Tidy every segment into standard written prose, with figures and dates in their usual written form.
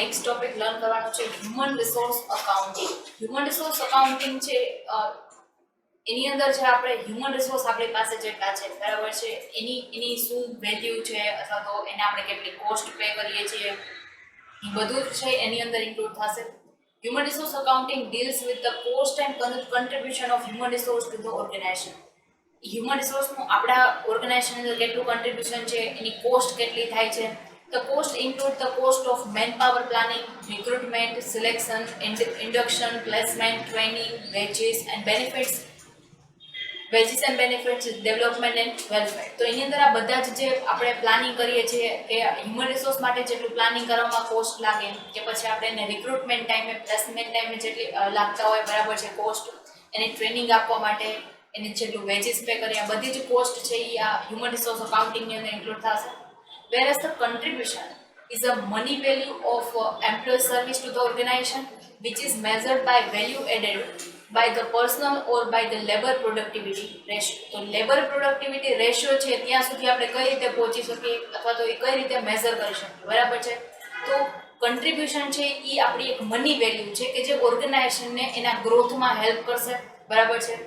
Next topic learn કરવાનો છે human resource accounting. Human resource accounting છે એની અંદર જે આપણે હ્યુમન રિસોર્સ આપણી પાસે જેટલા છે બરાબર છે એની શું વેલ્યુ છે અથવા તો એને આપણે કેટલી કોસ્ટ પે કરીએ છીએ એ બધું જ છે એની અંદર ઇન્ક્લુડ થશે. Human resource accounting deals with the cost and contribution of human resource to the organization. Human રિસોર્સનું આપણા ઓર્ગેનાઇઝેશન અંદર કેટલું કન્ટ્રીબ્યુશન છે, એની કોસ્ટ કેટલી થાય છે. The cost include the cost of manpower planning, recruitment, selection, induction, placement, training, wages and benefits, development and welfare. તો એની અંદર આ બધા જ જે આપણે પ્લાનિંગ કરીએ છીએ કે હ્યુમન રિસોર્સ માટે જેટલું પ્લાનિંગ કરવામાં કોસ્ટ લાગે કે પછી આપણે એને રિક્રુટમેન્ટ ટાઈમે પ્લેસમેન્ટ ટાઈમે જેટલી લાગતા હોય બરાબર છે કોસ્ટ, એને ટ્રેનિંગ આપવા માટે એને જેટલું વેજીસ પે કરીએ આ બધી જ કોસ્ટ છે એ આ હ્યુમન રિસોર્સ અકાઉન્ટિંગની અંદર ઇન્ક્લુડ થશે. Whereas the contribution is a money value of employee service to the organization, which is measured by value added by the personal or by the labor productivity ratio. તો labor productivity ratio છે ત્યાં સુધી આપણે કઈ રીતે પહોંચી શકીએ અથવા તો એ કઈ રીતે મેઝર કરી શકીએ બરાબર છે. તો કન્ટ્રીબ્યુશન છે એ આપણી એક મની વેલ્યુ છે કે જે ઓર્ગેનાઇઝેશનને એના ગ્રોથમાં હેલ્પ કરશે બરાબર છે.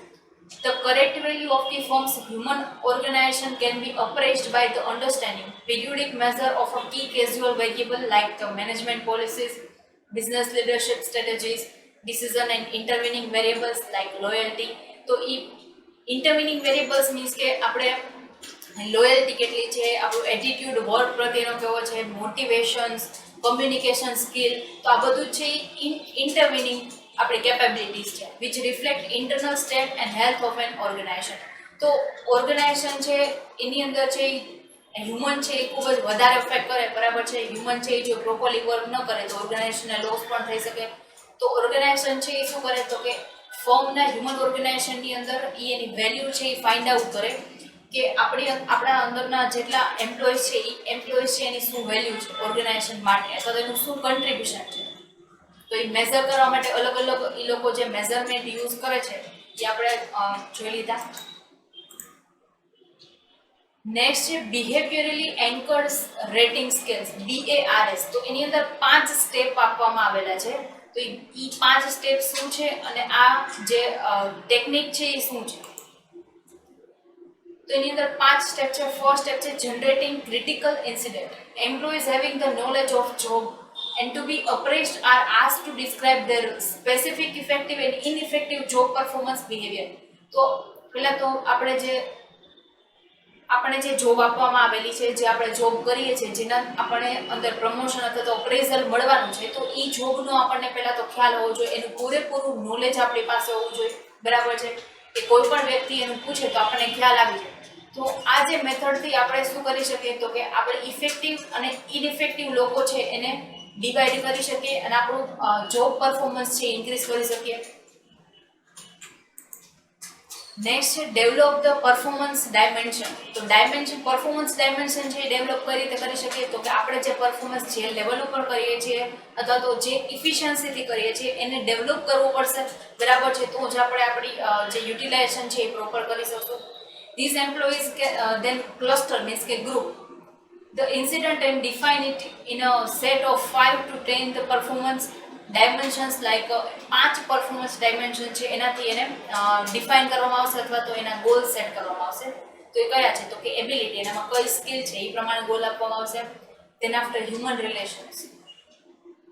The correct value of the firm's human organization can be appraised by the understanding periodic measure of a key casual variable like the management policies, business leadership strategies, decision and intervening variables like loyalty. તો એ intervening variables means કે આપણે loyalty કેટલી છે, આપણું attitude work પ્રત્યેનો કેવો છે, motivations, communication skill, તો આ બધું છે ઇન્ટરવિનિંગ આપણી કેપેબિલિટીઝ છે which reflect internal state and health of an organisation. તો ઓર્ગેનાઇઝેશન છે એની અંદર છે હ્યુમન છે એ ખૂબ જ વધારે અફેક્ટ કરે બરાબર છે. હ્યુમન છે એ જો પ્રોપરલી વર્ક ન કરે તો ઓર્ગેનાઇઝેશનને લોસ પણ થઈ શકે. તો ઓર્ગેનાઇઝેશન છે એ શું કરે તો કે ફર્મના હ્યુમન ઓર્ગેનાઇઝેશનની અંદર એની વેલ્યુ છે એ ફાઇન્ડ આઉટ કરે કે આપણા અંદરના જેટલા એમ્પ્લોઈઝ છે એ એમ્પ્લોઈઝ છે એની શું વેલ્યુ છે ઓર્ગેનાઇઝેશન માટે અથવા તો એનું શું કન્ટ્રીબ્યુશન છે. તો એ મેઝર કરવા માટે અલગ અલગ એ લોકો જે મેઝરમેન્ટ યુઝ કરે છે એ આપણે જોઈ લીધા. નેક્સ્ટ છે બિહેવિયરલી એન્કર્ડ રેટિંગ સ્કેલ્સ BARS. તો એની અંદર 5 સ્ટેપ આપવામાં આવેલા છે. તો એ 5 સ્ટેપ શું છે અને આ જે ટેકનિક છે એ શું છે. તો એની અંદર 5 સ્ટેપ છે. ફર્સ્ટ સ્ટેપ છે generating critical incident. Employees having the knowledge of job and to be appraised are asked to describe their specific effective and ineffective job performance behavior. તો પહેલા તો આપણે જે જોબ આપવામાં આવેલી છે, જે આપણે જોબ કરીએ છીએ, જેના આપણે અંદર પ્રમોશન અથવા તો અપ્રેઝલ મળવાનું છે, તો એ જોબનો આપણને પહેલા તો ખ્યાલ હોવો જોઈએ, એનું પૂરેપૂરું નોલેજ આપણી પાસે હોવું જોઈએ બરાબર છે. કે કોઈ પણ વ્યક્તિ એનું પૂછે તો આપણને ખ્યાલ આવી જાય. તો આ જે મેથડથી આપણે શું કરી શકીએ તો કે આપણે ઇફેક્ટિવ અને ઇનઇફેક્ટિવ લોકો છે એને ડિવાઈડ કરી શકીએ અને આપણું જોબ પરફોર્મન્સ છે ઇન્ક્રીઝ કરી શકીએ. નેક્સ્ટ છે ડેવલપ ધ પરફોર્મન્સ ડાયમેન્શન. તો પરફોર્મન્સ ડાયમેન્શન છે એ ડેવલપ કઈ રીતે કરી શકીએ તો કે આપણે જે પરફોર્મન્સ જે લેવલ ઉપર કરીએ છીએ અથવા તો જે ઇફિશિયન્સીથી કરીએ છીએ એને ડેવલપ કરવું પડશે બરાબર છે. તો જ આપણે આપણી જે યુટિલાઇઝેશન છે એ પ્રોપર કરી શકશું. This employees then cluster means કે group the incident and define it in a set of 5 to 10 the performance dimensions like 5 performance dimension છે એનાથી એને ડિફાઇન કરવામાં આવશે અથવા તો એના ગોલ સેટ કરવામાં આવશે. તો એ કયા છે તો કે એબિલિટી, એનામાં કઈ સ્કિલ છે એ પ્રમાણે ગોલ આપવામાં આવશે. ધેન આફ્ટર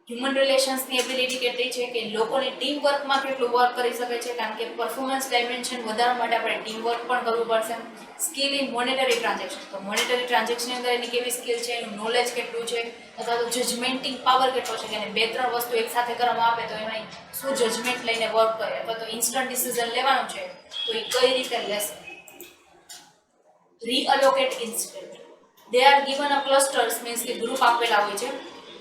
હ્યુમન રિલેશન્સની એબિલિટી કેટલી છે કે લોકોની ટીમ વર્કમાં કેટલું વર્ક કરી શકે છે, કારણ કે પરફોર્મન્સ ડાયમેન્શન વધારવા માટે આપણે ટીમ વર્ક પણ કરવું પડશે. Skill in monetary transaction. તો મોનેટરી ટ્રાન્ઝેક્શનની અંદર એની કેવી સ્કિલ છે, એનું નોલેજ કેટલું છે અથવા તો જજમેન્ટિંગ પાવર કેટલો છે કે એને 2-3 વસ્તુ એકસાથે કરવામાં આવે તો એમાં શું જજમેન્ટ લઈને વર્ક કરે અથવા તો ઇન્સ્ટન્ટ ડિસિઝન લેવાનું છે તો એ કઈ રીતે લેશે. Reallocate incident. They are given a clusters means કે ગ્રુપ આપેલા હોય છે.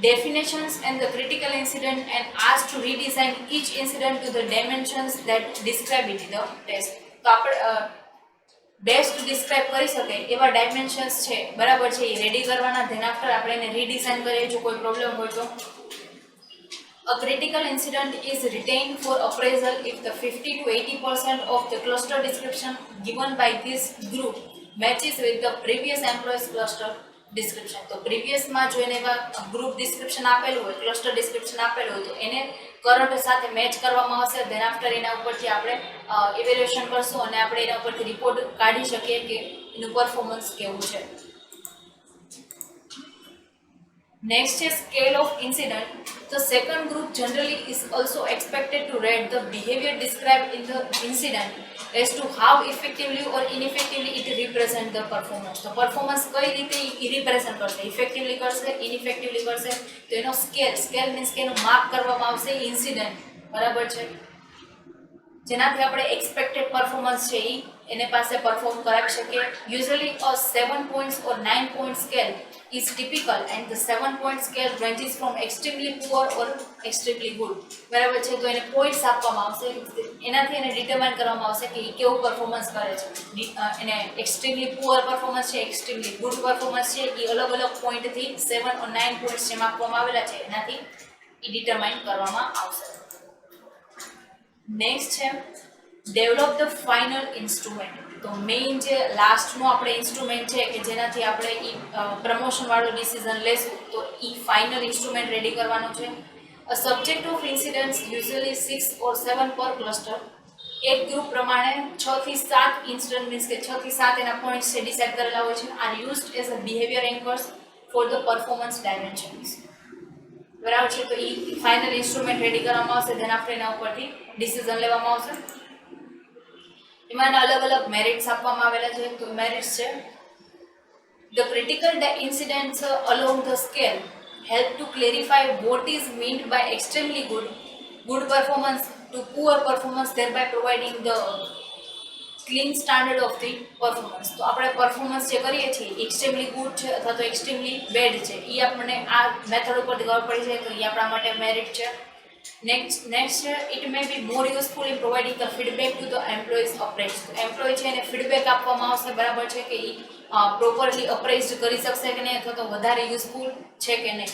Definitions and the critical incident and asked to redesign each incident to the dimensions that describe it in the test. તો આપણે બેસ્ટ ડિસ્ક્રાઇબ કરી શકે એવા dimensions છે બરાબર છે એ રેડી કરવાના. ધેન આફ્ટર આપણે એને રીડિઝાઇન કરીએ જો કોઈ પ્રોબ્લેમ હોય તો. A critical incident is retained for appraisal if the 50 to 80% of the cluster description given by this group matches with the previous employees cluster. Description. તો પ્રીવિયસમાં જો એને એવા ગ્રુપ ડિસ્ક્રિપ્શન આપેલું હોય, ક્લસ્ટર ડિસ્ક્રિપ્શન આપેલું હોય, તો એને કરંટ સાથે મેચ કરવામાં આવશે. ધેન આફ્ટર એના ઉપરથી આપણે ઇવેલ્યુએશન કરશું અને આપણે એના ઉપરથી રિપોર્ટ કાઢી શકીએ કે એનું પરફોર્મન્સ કેવું છે. Next is scale of incident. The second group generally is also expected to rate the behavior described in the incident as to how effectively or ineffectively it represent the performance. તો performance કઈ રીતે ઈ represent કરશે, effectively કરશે, ઇનઇફેક્ટિવલી કરશે, તો એનો scale means કે એનું માપ કરવામાં આવશે ઇન્સિડન્ટ, બરાબર છે, જેનાથી આપણે એક્સપેક્ટેડ પરફોર્મન્સ છે એને પાસે પરફોર્મ કરાવી શકીએ. Usually a 7 points or 9 point scale is typical and the 7 point scale ranges from extremely poor or extremely good. બરાબર છે, તો એને પોઈન્ટ્સ આપવામાં આવશે, એનાથી એને ડિટરમાઇન કરવામાં આવશે કે એ કેવું પરફોર્મન્સ કરે છે. એને એક્સ્ટ્રીમલી પુઅર પરફોર્મન્સ છે, એક્સ્ટ્રીમલી ગુડ પરફોર્મન્સ છે, એ અલગ અલગ પોઈન્ટથી 7 or 9 પોઈન્ટ્સ જેમ આપવામાં આવેલા છે એનાથી એ ડિટરમાઇન કરવામાં આવશે. નેક્સ્ટ છે ડેવલપ ધ ફાઇનલ ઇન્સ્ટ્રુમેન્ટ. તો મેઇન જે લાસ્ટનું આપણે ઇન્સ્ટ્રુમેન્ટ છે કે જેનાથી આપણે પ્રમોશન વાળો ડિસિઝન લેશું, તો ફાઇનલ ઇન્સ્ટ્રુમેન્ટ રેડી કરવાનો છે. A subject of incidents usually 6 or 7 પર ક્લસ્ટર. એક ગ્રુપ પ્રમાણે 6 થી 7 ઇન્સિડન્ટ મીન્સ કે 6 થી 7 એના પોઈન્ટ્સ છે ડિસાઇડ કરેલા હોય છે. Are used as a behaviour anchors for the performance dimensions. બરાબર છે, તો ફાઇનલ ઇન્સ્ટ્રુમેન્ટ રેડી કરવામાં આવશે, ધેન આફ્ટર એના ઉપરથી ડિસિઝન લેવામાં આવશે. એમાં અલગ અલગ મેરિટ્સ આપવામાં આવેલા છે. તો મેરિટ્સ છે the critical incidents along the scale help to clarify what is meant by extremely good performance to poor performance, thereby providing the clean standard of the performance. તો આપણે પરફોર્મન્સ જે કરીએ છીએ એક્સ્ટ્રીમલી ગુડ છે અથવા તો extremely bed છે, એ આપણને આ મેથડ ઉપરથી ખબર પડી જાય, તો એ આપણા માટે મેરિટ છે. નેક્સ્ટ છે it may be more useful in providing the feedback to the employees appraise. Employee છે એને ફીડબેક આપવામાં આવશે, બરાબર છે, કે એ પ્રોપરલી અપ્રેઝ કરી શકશે કે નહીં, અથવા તો વધારે યુઝફુલ છે કે નહીં.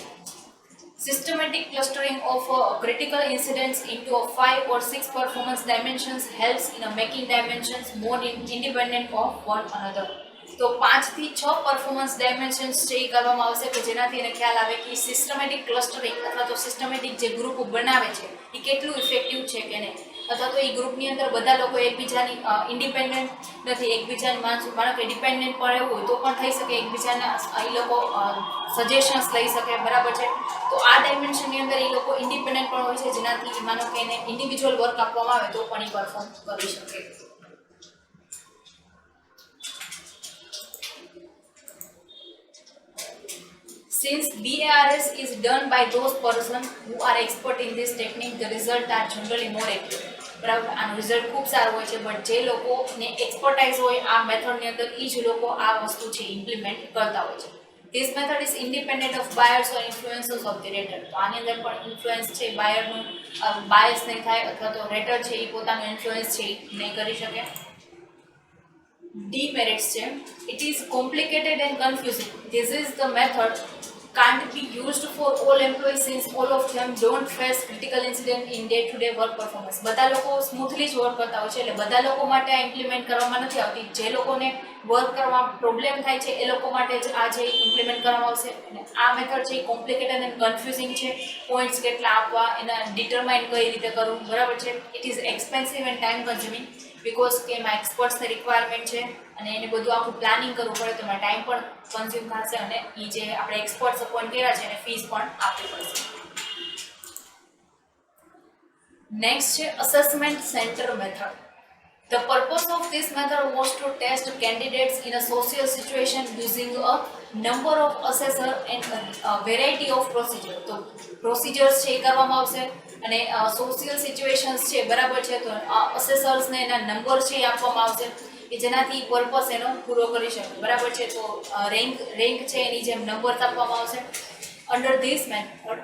Systematic clustering of critical incidents into 5 or 6 performance dimensions helps in making dimensions more independent of one another. તો 5 થી 6 પરફોર્મન્સ ડાયમેન્શન્સ છે એ કરવામાં આવશે કે જેનાથી એને ખ્યાલ આવે કે સિસ્ટમેટિક ક્લસ્ટરિંગ અથવા તો સિસ્ટમેટિક જે ગ્રુપ બનાવે છે એ કેટલું ઇફેક્ટિવ છે કે નહીં, અથવા તો એ ગ્રુપની અંદર બધા લોકો એકબીજાની ઇન્ડિપેન્ડન્ટ નથી, એકબીજાની માનો કે ડિપેન્ડન્ટ પણ એવું હોય તો પણ થઈ શકે, એકબીજાના એ લોકો સજેશન્સ લઈ શકે, બરાબર છે. તો આ ડાયમેન્શનની અંદર એ લોકો ઇન્ડિપેન્ડન્ટ પણ હોય છે, જેનાથી માનો કે એને ઇન્ડિવિજ્યુઅલ વર્ક આપવામાં આવે તો પણ એ પરફોર્મ કરી શકે. Since BARS is done by those persons who are expert in this technique, the results are generally more accurate. બરાબર, આનું રિઝલ્ટ ખૂબ સારું હોય છે, બટ જે લોકોને એક્સપર્ટાઇઝ હોય આ મેથડની અંદર એ જ લોકો આ વસ્તુ છે ઇમ્પ્લિમેન્ટ કરતા હોય છે. This method is independent of bias or influences of the rater. તો આની અંદર પણ ઇન્ફ્લુઅન્સ છે બાયરનું બાયસ નહીં થાય, અથવા તો રેટર છે એ પોતાનું ઇન્ફ્લુઅન્સ છે એ નહીં કરી શકે. Demerits છે it is complicated and confusing. This is the method can't be used for all employees since all of them don't face critical incident in day-to-day work performance. બધા લોકો સ્મૂથલી જ વર્ક કરતા હોય છે, એટલે બધા લોકો માટે આ ઇમ્પ્લિમેન્ટ કરવામાં નથી આવતી. જે લોકોને વર્ક કરવા પ્રોબ્લેમ થાય છે એ લોકો માટે જ આ જે ઇમ્પ્લિમેન્ટ કરવામાં આવશે. અને આ મેથડ છે એ કોમ્પ્લિકેટેડ એન્ડ કન્ફ્યુઝિંગ છે. પોઈન્ટ્સ કેટલા આપવા, એના ડિટરમાઇન કઈ રીતે કરવું, બરાબર છે. It is expensive end time consuming because કે એમાં એક્સપર્ટ્સની રિક્વાયરમેન્ટ છે અને એને બધું આખું પ્લાનિંગ કરવું પડે, તો એમાં ટાઈમ પણ કન્ઝ્યુમ થશે અને એ જે આપણે એક્સપર્ટ્સ અપોઇન્ટ કર્યા છે એને ફીસ પણ આપવી પડશે. નેક્સ્ટ છે assessment centre method. The purpose of this method was to test candidates in a social situation using a number of assessors and a variety of procedures. તો પ્રોસિજર્સ છે એ કરવામાં આવશે અને સોશિયલ સિચ્યુએશન્સ છે, બરાબર છે, તો અસેસર્સને એના નંબર છે એ આપવામાં આવશે કે જેનાથી પર્પસ એનો પૂરો કરી શકે, બરાબર છે. તો રેન્ક છે એની જેમ નંબર આપવામાં આવશે. Under this method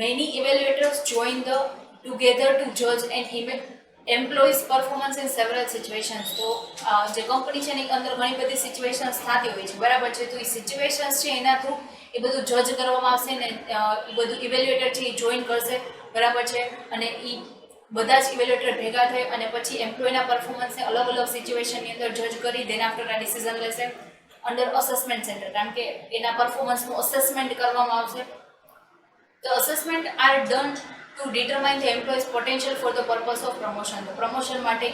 many evaluators join together to judge and employees performance in several situations. તો જે કંપની છે એની અંદર ઘણી બધી સિચ્યુએશન્સ થતી હોય છે, બરાબર છે. તો એ સિચ્યુએશન્સ છે એના થ્રુ એ બધું જજ કરવામાં આવશે ને એ બધું ઇવેલ્યુએટર છે એ જોઈન કરશે, બરાબર છે. અને એ બધા જ ઇવેલ્યુએટર ભેગા થઈ અને પછી એમ્પ્લોયના પરફોર્મન્સને અલગ અલગ સિચ્યુએશનની અંદર જજ કરી દેન આફ્ટર આ ડિસિઝન લેશે. અંડર અસેસમેન્ટ સેન્ટર, કારણ કે એના પરફોર્મન્સનું અસેસમેન્ટ કરવામાં આવશે. The assessment are done to determine the employee's potential for the purpose of promotion. તો પ્રમોશન માટે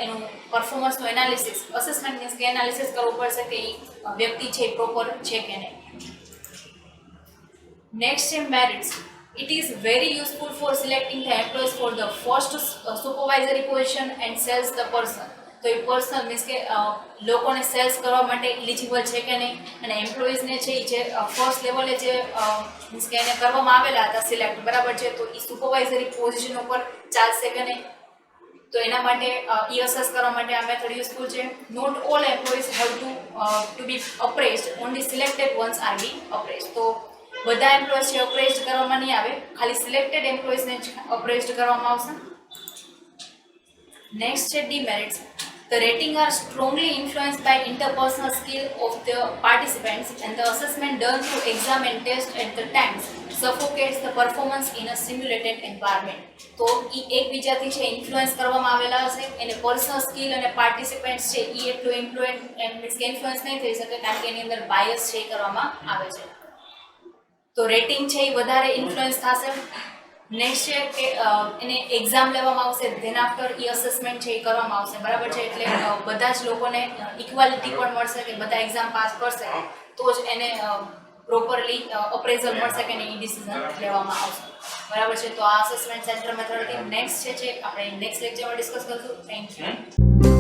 એનું પરફોર્મન્સનું એનાલિસિસ, અસેસમેન્ટ મીન્સ કે એનાલિસિસ કરવું પડશે કે એ વ્યક્તિ છે એ પ્રોપર છે કે નહીં. નેક્સ્ટ છે merits. It is very useful for selecting the employees for the first supervisory position and sales the person. તો એ પર્સનલ મીન્સ કે લોકોને સેલ્સ કરવા માટે એલિજિબલ છે કે નહીં, અને એમ્પ્લોઈઝને છે એ જે ફર્સ્ટ લેવલે જે મીન્સ કે એને કરવામાં આવેલા હતા સિલેક્ટ, બરાબર છે, તો એ સુપરવાઇઝરી પોઝિશન ઉપર ચાલશે કે નહીં. તો એના માટે એ અસેસ કરવા માટે આ મેથડ યુઝફુલ છે. Not all employees have to be appraised, only selected ones are be appraised. તો બધા એમ્પ્લોઈઝ છે અપ્રેઝડ કરવામાં નહીં આવે, ખાલી સિલેક્ટેડ એમ્પ્લોઈઝને જ અપ્રેઝડ કરવામાં આવશે. નેક્સ્ટ છે ડીમેરિટ્સ. The rating are strongly influenced by interpersonal skill of the participants, and the assessment done through exam and test at the times suffocates the performance in a simulated environment. તો એ એકબીજાથી છે influence કરવામાં આવેલા હશે, એને personal skill અને participants છે એ એટલું ઇન્ફ્લુઅન્સ નહીં થઈ શકે, કારણ કે એની અંદર બાયસ છે એ કરવામાં આવે છે. તો રેટિંગ છે એ વધારે ઇન્ફ્લુઅન્સ થશે. નેક્સ્ટ છે કે એને એક્ઝામ લેવામાં આવશે, ધેન આફ્ટર એ અસેસમેન્ટ છે એ કરવામાં આવશે, બરાબર છે, એટલે બધા જ લોકોને ઇક્વાલિટી પણ મળશે કે બધા એક્ઝામ પાસ કરશે તો જ એને પ્રોપરલી અપ્રેઝલ મળશે કે નહીં, એ ડિસિઝન લેવામાં આવશે, બરાબર છે. તો આ અસેસમેન્ટ સેન્ટર મેથડ હતી. નેક્સ્ટ છે આપણે નેક્સ્ટ લેક્ચરમાં ડિસ્કસ કરીશું. Thank you.